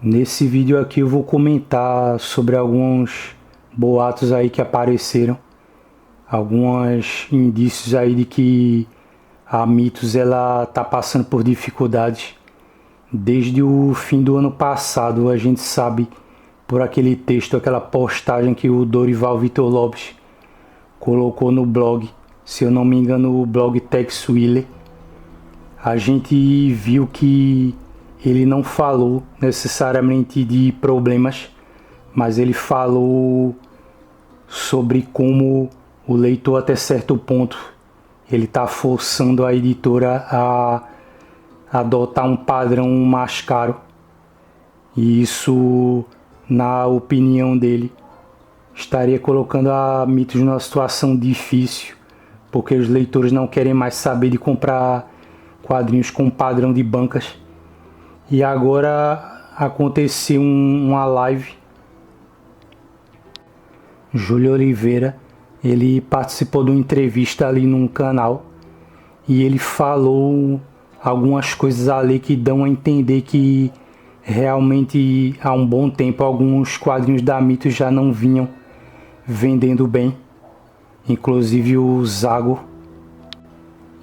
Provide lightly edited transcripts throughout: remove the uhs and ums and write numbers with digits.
Nesse vídeo aqui eu vou comentar sobre alguns boatos aí que apareceram, alguns indícios aí de que a Mitos ela tá passando por dificuldades. Desde o fim do ano passado a gente sabe por aquele texto, aquela postagem que o Dorival Vitor Lopes colocou no blog, se eu não me engano o blog Tex Willer, a gente viu que ele não falou necessariamente de problemas, mas ele falou sobre como o leitor até certo ponto ele está forçando a editora a adotar um padrão mais caro, e isso, na opinião dele, estaria colocando a Mitos numa situação difícil, porque os leitores não querem mais saber de comprar quadrinhos com padrão de bancas. E agora aconteceu uma live. Júlio Oliveira, ele participou de uma entrevista ali num canal e ele falou algumas coisas ali que dão a entender que realmente há um bom tempo alguns quadrinhos da Mitos já não vinham vendendo bem, inclusive o Zago.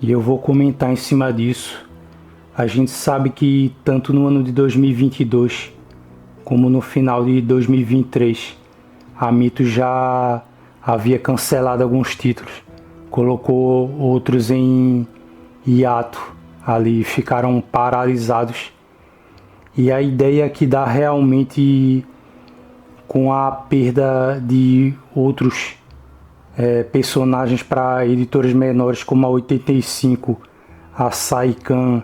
E eu vou comentar em cima disso. A gente sabe que tanto no ano de 2022 como no final de 2023 a Mitos já havia cancelado alguns títulos, colocou outros em hiato, ali ficaram paralisados. E a ideia que dá realmente, com a perda de outros personagens para editoras menores como a 85, a Saikan,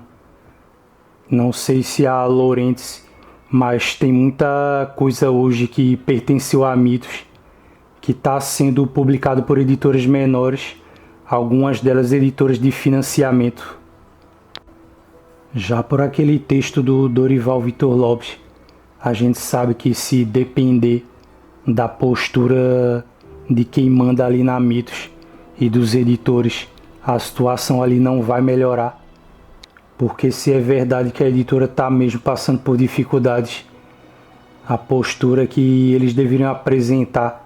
não sei se a Laurentiis, mas tem muita coisa hoje que pertenceu a Mitos que está sendo publicado por editoras menores, algumas delas editoras de financiamento. Já por aquele texto do Dorival Vitor Lopes, a gente sabe que se depender da postura de quem manda ali na Mitos e dos editores, a situação ali não vai melhorar. Porque se é verdade que a editora está mesmo passando por dificuldades, a postura que eles deveriam apresentar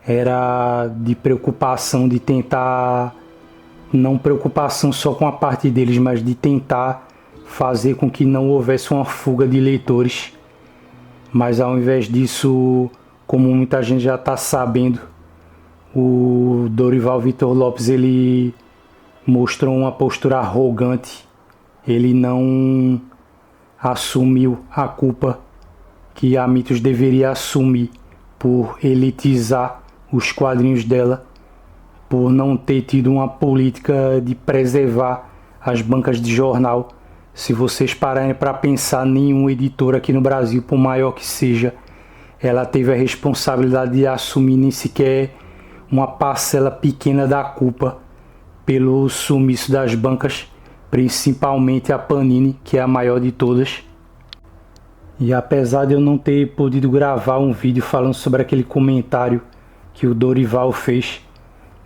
era de preocupação, de tentar, não preocupação só com a parte deles, mas de tentar fazer com que não houvesse uma fuga de leitores. Mas ao invés disso, como muita gente já está sabendo, o Dorival Vitor Lopes ele mostrou uma postura arrogante. Ele não assumiu a culpa que a Mitos deveria assumir por elitizar os quadrinhos dela, por não ter tido uma política de preservar as bancas de jornal. Se vocês pararem para pensar, nenhuma editora aqui no Brasil, por maior que seja, ela teve a responsabilidade de assumir nem sequer uma parcela pequena da culpa pelo sumiço das bancas, principalmente a Panini, que é a maior de todas. E apesar de eu não ter podido gravar um vídeo falando sobre aquele comentário que o Dorival fez,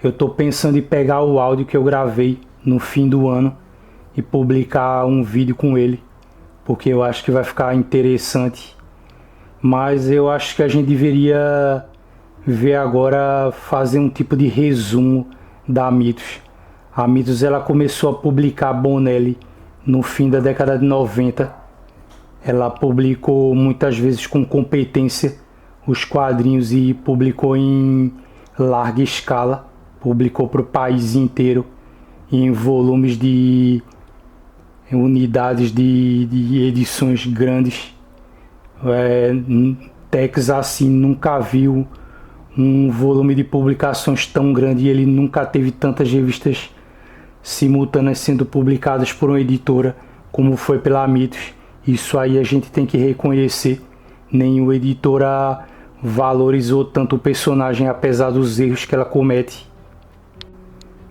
eu estou pensando em pegar o áudio que eu gravei no fim do ano e publicar um vídeo com ele, porque eu acho que vai ficar interessante. Mas eu acho que a gente deveria ver agora, fazer um tipo de resumo da Mitos. A Mitos ela começou a publicar Bonelli no fim da década de 90. Ela publicou muitas vezes com competência os quadrinhos e publicou em larga escala. Publicou para o país inteiro em volumes de unidades de edições grandes. Tex assim nunca viu um volume de publicações tão grande, e ele nunca teve tantas revistas simultâneas sendo publicadas por uma editora como foi pela Mitos. Isso aí a gente tem que reconhecer. Nenhuma editora valorizou tanto o personagem, apesar dos erros que ela comete.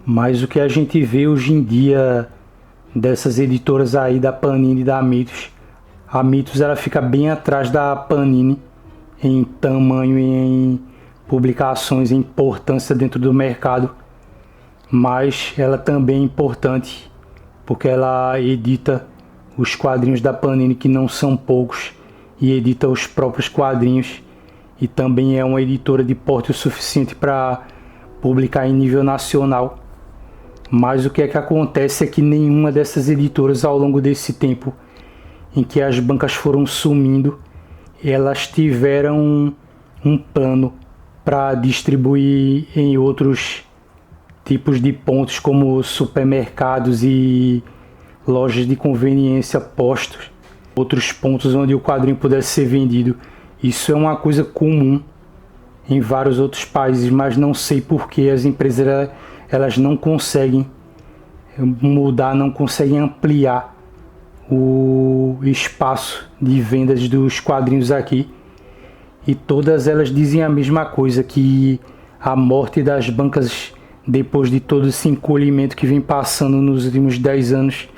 Mas o que a gente vê hoje em dia dessas editoras aí da Panini e da Mitos, a Mitos ela fica bem atrás da Panini em tamanho e em publicações, em importância dentro do mercado. Mas ela também é importante porque ela edita os quadrinhos da Panini, que não são poucos, e edita os próprios quadrinhos, e também é uma editora de porte o suficiente para publicar em nível nacional. Mas o que é que acontece é que nenhuma dessas editoras, ao longo desse tempo em que as bancas foram sumindo, elas tiveram um plano para distribuir em outros tipos de pontos, como supermercados e lojas de conveniência, postos, outros pontos onde o quadrinho pudesse ser vendido. Isso é uma coisa comum em vários outros países, mas não sei por que as empresas elas não conseguem mudar, não conseguem ampliar o espaço de vendas dos quadrinhos aqui. E todas elas dizem a mesma coisa, que a morte das bancas, depois de todo esse encolhimento que vem passando nos últimos 10 anos,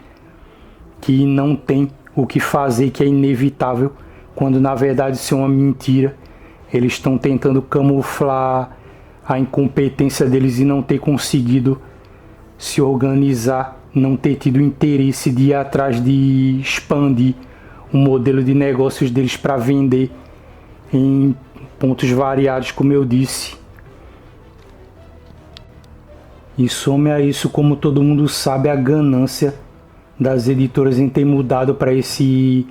que não tem o que fazer, que é inevitável, quando na verdade isso é uma mentira. Eles estão tentando camuflar a incompetência deles e não ter conseguido se organizar, não ter tido interesse de ir atrás de expandir o modelo de negócios deles para vender em pontos variados, como eu disse. E some a isso, como todo mundo sabe, a ganância das editoras em ter mudado para esse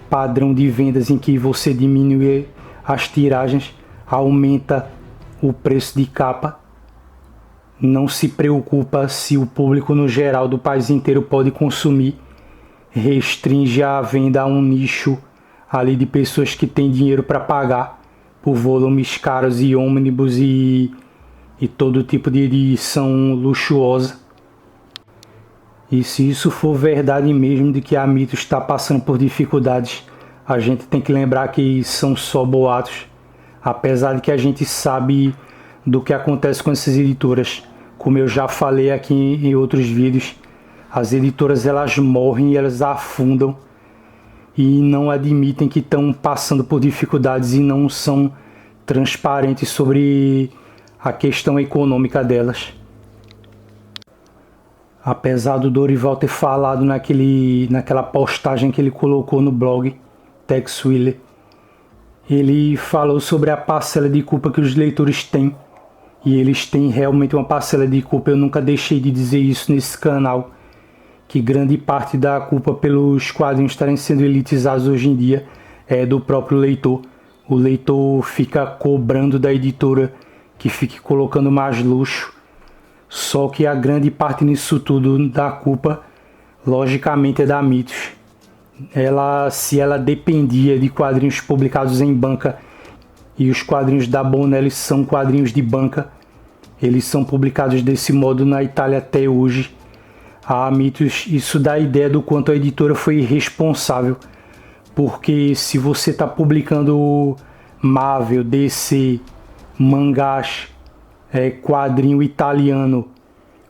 padrão de vendas em que você diminui as tiragens, aumenta o preço de capa, não se preocupa se o público no geral do país inteiro pode consumir, restringe a venda a um nicho ali de pessoas que têm dinheiro para pagar por volumes caros e ônibus e todo tipo de edição luxuosa. E se isso for verdade mesmo de que a Mitos está passando por dificuldades, a gente tem que lembrar que são só boatos, apesar de que a gente sabe do que acontece com essas editoras. Como eu já falei aqui em outros vídeos, as editoras elas morrem e elas afundam e não admitem que estão passando por dificuldades e não são transparentes sobre a questão econômica delas. Apesar do Dorival ter falado naquela postagem que ele colocou no blog Tex Willer, ele falou sobre a parcela de culpa que os leitores têm, e eles têm realmente uma parcela de culpa. Eu nunca deixei de dizer isso nesse canal, que grande parte da culpa pelos quadrinhos estarem sendo elitizados hoje em dia é do próprio leitor. O leitor fica cobrando da editora que fique colocando mais luxo, só que a grande parte nisso tudo da culpa, logicamente, é da Mitos. Se ela dependia de quadrinhos publicados em banca, e os quadrinhos da Bonelli são quadrinhos de banca, eles são publicados desse modo na Itália até hoje. A Mitos, isso dá a ideia do quanto a editora foi irresponsável, porque se você está publicando Marvel, DC, mangás, quadrinho italiano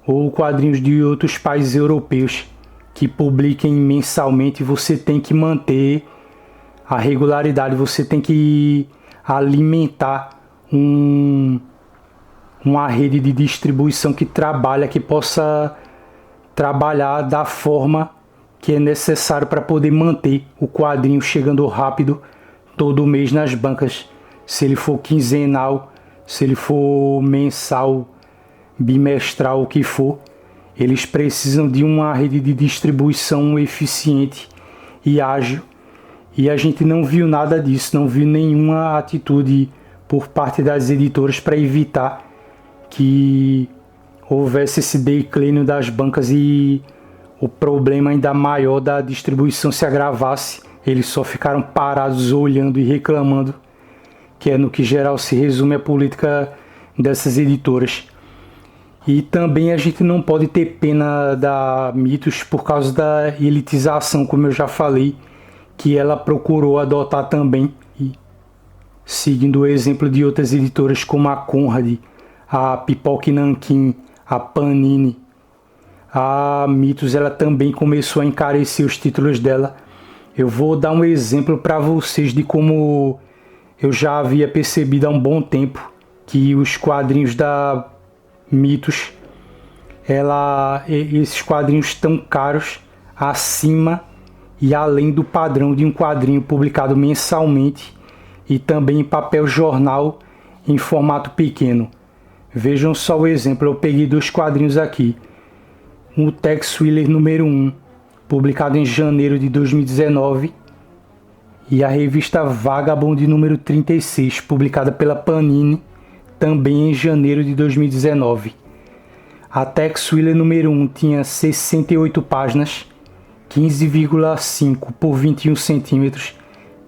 ou quadrinhos de outros países europeus que publiquem mensalmente, você tem que manter a regularidade, você tem que alimentar uma rede de distribuição que possa trabalhar da forma que é necessário para poder manter o quadrinho chegando rápido todo mês nas bancas. Se ele for quinzenal, se ele for mensal, bimestral, o que for, eles precisam de uma rede de distribuição eficiente e ágil. E a gente não viu nada disso, não viu nenhuma atitude por parte das editoras para evitar que houvesse esse declínio das bancas e o problema ainda maior da distribuição se agravasse. Eles só ficaram parados olhando e reclamando, que é no que geral se resume a política dessas editoras. E também a gente não pode ter pena da Mitos por causa da elitização, como eu já falei, que ela procurou adotar também, e seguindo o exemplo de outras editoras como a Conrad, a Pipoca Nanquim, a Panini. A Mitos ela também começou a encarecer os títulos dela. Eu vou dar um exemplo para vocês de como eu já havia percebido há um bom tempo que os quadrinhos da Mitos, esses quadrinhos estão caros acima e além do padrão de um quadrinho publicado mensalmente e também em papel jornal em formato pequeno. Vejam só o exemplo, eu peguei 2 quadrinhos aqui. O Tex Willer número 1, publicado em janeiro de 2019, e a revista Vagabond número 36, publicada pela Panini, também em janeiro de 2019. A Tex Willer número 1 tinha 68 páginas, 15,5 por 21 centímetros,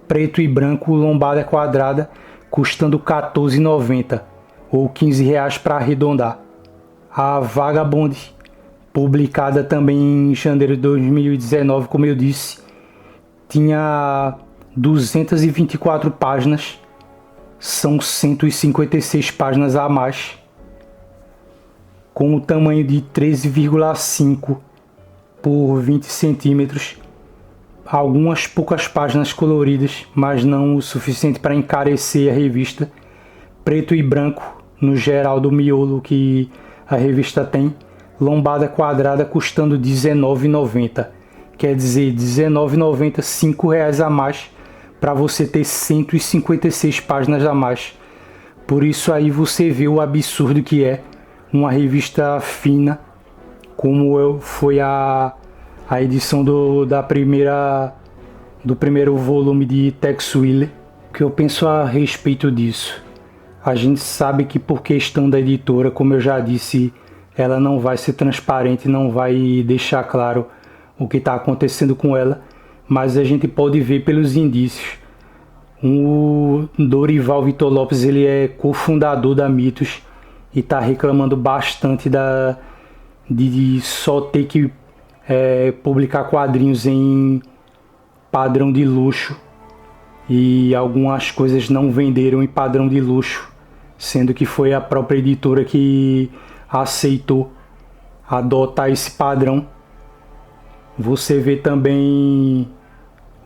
preto e branco, lombada quadrada, custando R$ 14,90 ou R$ 15 para arredondar. A Vagabond, publicada também em janeiro de 2019, como eu disse, tinha 224 páginas, são 156 páginas a mais, com o tamanho de 13,5 por 20 centímetros, algumas poucas páginas coloridas, mas não o suficiente para encarecer a revista, preto e branco no geral do miolo que a revista tem, lombada quadrada custando R$ 19,90, quer dizer, R$ 19,90, R$ 5 a mais para você ter 156 páginas a mais. Por isso aí você vê o absurdo que é uma revista fina, como foi a edição do primeiro volume de Tex Willer. O que eu penso a respeito disso? A gente sabe que por questão da editora, como eu já disse, ela não vai ser transparente, não vai deixar claro o que está acontecendo com ela, mas a gente pode ver pelos indícios. O Dorival Vitor Lopes, ele é cofundador da Mitos e está reclamando bastante de só ter que publicar quadrinhos em padrão de luxo, e algumas coisas não venderam em padrão de luxo, sendo que foi a própria editora que aceitou adotar esse padrão. Você vê também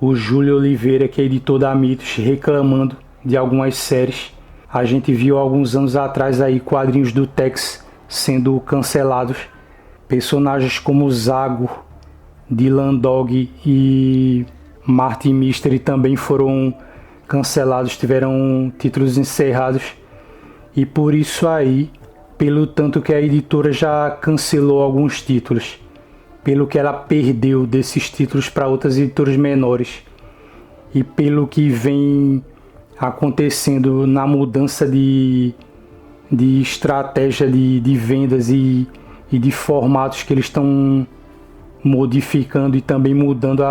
o Júlio Oliveira, que é editor da Mitos, reclamando de algumas séries. A gente viu alguns anos atrás aí quadrinhos do Tex sendo cancelados. Personagens como Zago, Dylan Dog e Martin Mystery também foram cancelados, tiveram títulos encerrados. E por isso aí, pelo tanto que a editora já cancelou alguns títulos, pelo que ela perdeu desses títulos para outras editoras menores, e pelo que vem acontecendo na mudança de estratégia de vendas e de formatos que eles estão modificando e também mudando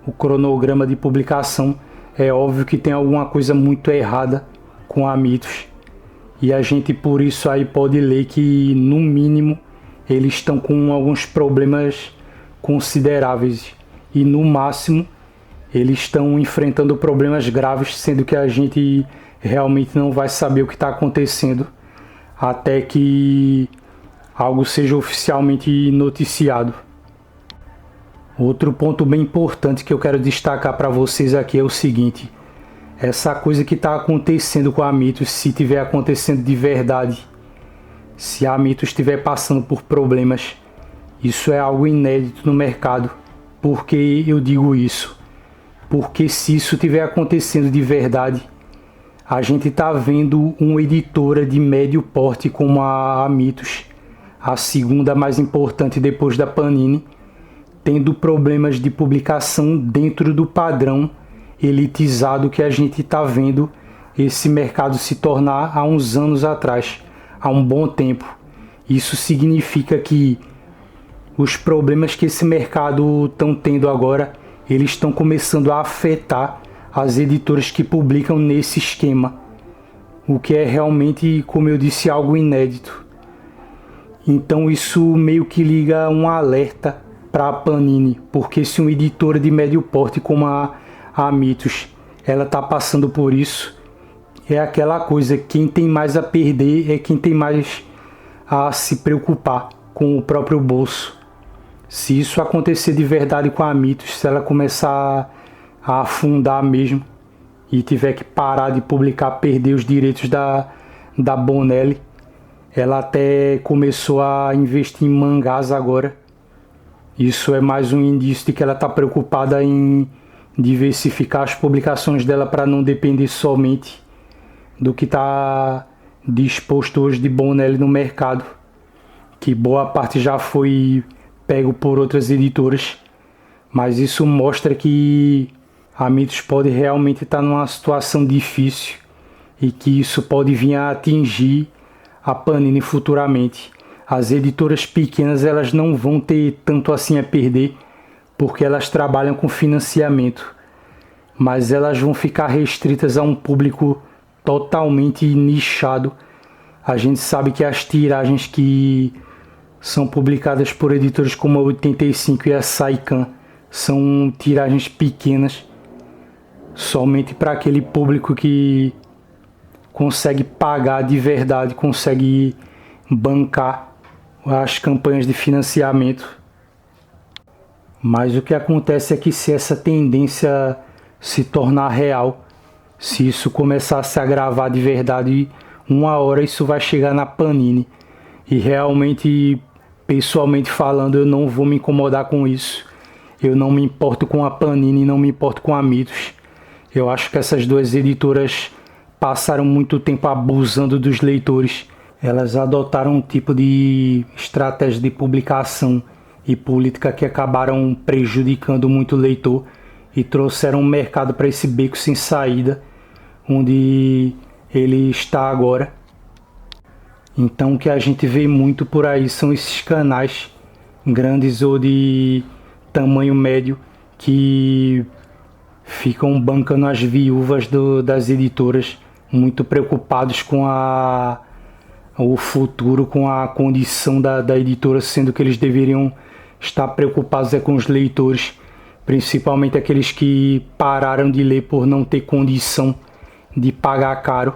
o cronograma de publicação, é óbvio que tem alguma coisa muito errada com a Mitos. E a gente por isso aí pode ler que no mínimo eles estão com alguns problemas consideráveis e no máximo eles estão enfrentando problemas graves, sendo que a gente realmente não vai saber o que está acontecendo até que algo seja oficialmente noticiado. Outro ponto bem importante que eu quero destacar para vocês aqui é o seguinte: essa coisa que está acontecendo com a Mitos, se estiver acontecendo de verdade, se a Mitos estiver passando por problemas, isso é algo inédito no mercado. Por que eu digo isso? Porque se isso estiver acontecendo de verdade, a gente está vendo uma editora de médio porte como a Mitos, a segunda mais importante depois da Panini, tendo problemas de publicação dentro do padrão elitizado que a gente está vendo esse mercado se tornar há uns anos atrás, há um bom tempo. Isso significa que os problemas que esse mercado estão tendo agora, eles estão começando a afetar as editoras que publicam nesse esquema, o que é realmente, como eu disse, algo inédito. Então isso meio que liga um alerta para a Panini, porque se uma editora de médio porte como a Mitos, ela está passando por isso, é aquela coisa, quem tem mais a perder é quem tem mais a se preocupar com o próprio bolso. Se isso acontecer de verdade com a Mitos, se ela começar a afundar mesmo e tiver que parar de publicar, perder os direitos da Bonelli, ela até começou a investir em mangás agora, Isso é mais um indício de que ela está preocupada em diversificar as publicações dela para não depender somente do que está disposto hoje de bom nela no mercado, que boa parte já foi pego por outras editoras, mas isso mostra que a Mitos pode realmente estar numa situação difícil e que isso pode vir a atingir a Panini futuramente. As editoras pequenas elas não vão ter tanto assim a perder, porque elas trabalham com financiamento, mas elas vão ficar restritas a um público totalmente nichado. A gente sabe que as tiragens que são publicadas por editoras como a 85 e a Saikan são tiragens pequenas, somente para aquele público que consegue pagar de verdade, consegue bancar as campanhas de financiamento. Mas o que acontece é que se essa tendência se tornar real, se isso começar a se agravar de verdade, uma hora isso vai chegar na Panini. E realmente, pessoalmente falando, eu não vou me incomodar com isso. Eu não me importo com a Panini, não me importo com a Mitos. Eu acho que essas duas editoras passaram muito tempo abusando dos leitores. Elas adotaram um tipo de estratégia de publicação e política que acabaram prejudicando muito o leitor e trouxeram um mercado para esse beco sem saída, onde ele está agora. Então o que a gente vê muito por aí são esses canais grandes ou de tamanho médio que ficam bancando as viúvas das editoras, muito preocupados com o futuro, com a condição da editora, sendo que eles deveriam estar preocupados com os leitores, principalmente aqueles que pararam de ler por não ter condição de pagar caro.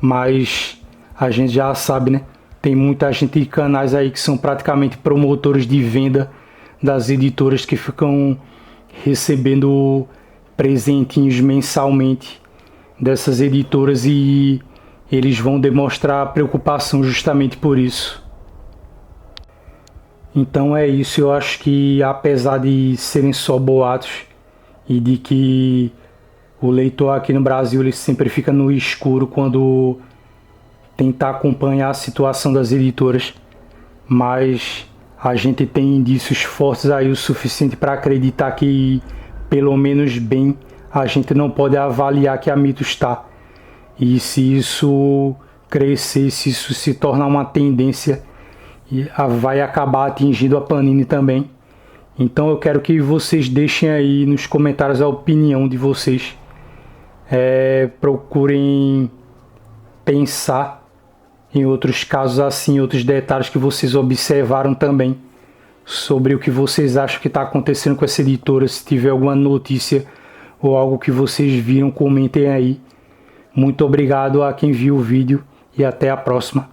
Mas a gente já sabe, né? Tem muita gente e canais aí que são praticamente promotores de venda das editoras, que ficam recebendo presentinhos mensalmente dessas editoras e eles vão demonstrar preocupação justamente por isso. Então é isso, eu acho que apesar de serem só boatos e de que o leitor aqui no Brasil ele sempre fica no escuro quando tentar acompanhar a situação das editoras, mas a gente tem indícios fortes aí o suficiente para acreditar que pelo menos bem a gente não pode avaliar que a Mitos está. E se isso crescer, se isso se tornar uma tendência, vai acabar atingindo a Panini também. Então eu quero que vocês deixem aí nos comentários a opinião de vocês. Procurem pensar em outros casos assim, outros detalhes que vocês observaram também, sobre o que vocês acham que está acontecendo com essa editora. Se tiver alguma notícia ou algo que vocês viram, comentem aí. Muito obrigado a quem viu o vídeo e até a próxima.